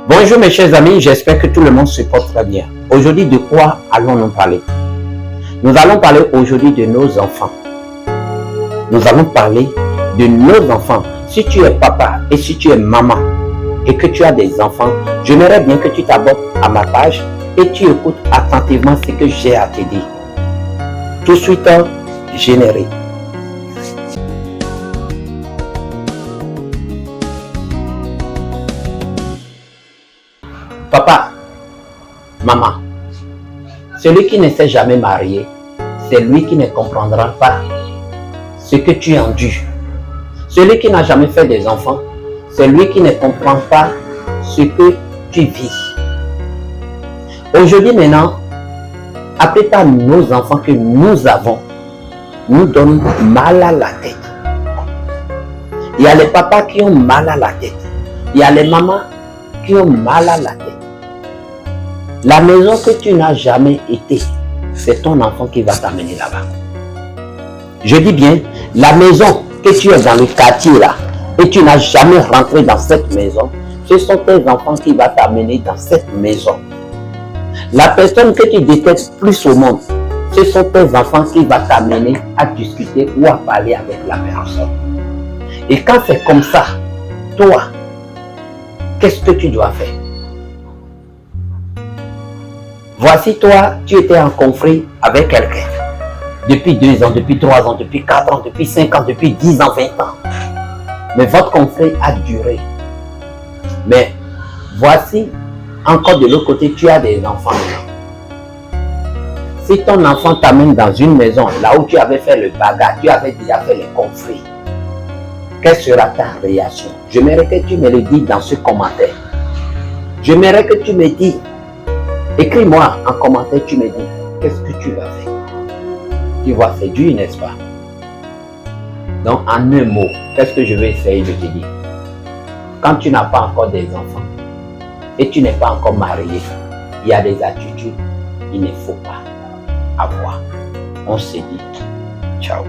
Bonjour mes chers amis, j'espère que tout le monde se porte très bien. Aujourd'hui, de quoi allons-nous parler? Nous allons parler aujourd'hui de nos enfants. Nous allons parler de nos enfants. Si tu es papa et si tu es maman et que tu as des enfants, j'aimerais bien que tu t'abonnes à ma page et tu écoutes attentivement ce que j'ai à te dire. Tout de suite, générique. Papa, maman, celui qui ne s'est jamais marié, c'est lui qui ne comprendra pas ce que tu endures. Celui qui n'a jamais fait des enfants, c'est lui qui ne comprend pas ce que tu vis. Aujourd'hui maintenant, la plupart de nos enfants que nous avons nous donnent mal à la tête. Il y a les papas qui ont mal à la tête. Il y a les mamans qui ont mal à la tête. La maison que tu n'as jamais été, c'est ton enfant qui va t'amener là-bas. Je dis bien, la maison que tu es dans le quartier là, et tu n'as jamais rentré dans cette maison, ce sont tes enfants qui vont t'amener dans cette maison. La personne que tu détestes plus au monde, ce sont tes enfants qui vont t'amener à discuter ou à parler avec la personne. Et quand c'est comme ça, toi, qu'est-ce que tu dois faire? Voici toi, tu étais en conflit avec quelqu'un. Depuis 2 ans, depuis 3 ans, depuis 4 ans, depuis 5 ans, depuis 10 ans, 20 ans. Mais votre conflit a duré. Mais voici, encore de l'autre côté, tu as des enfants. Si ton enfant t'amène dans une maison, là où tu avais fait le bagarre, tu avais déjà fait les conflits, quelle sera ta réaction? J'aimerais que tu me le dises dans ce commentaire. J'aimerais que tu me dises, écris-moi en commentaire, tu me dis, qu'est-ce que tu vas faire? Tu vois, c'est dur, n'est-ce pas? Donc, en un mot, qu'est-ce que je vais essayer de te dire? Quand tu n'as pas encore des enfants et tu n'es pas encore marié, il y a des attitudes qu'il ne faut pas avoir. On se dit, ciao.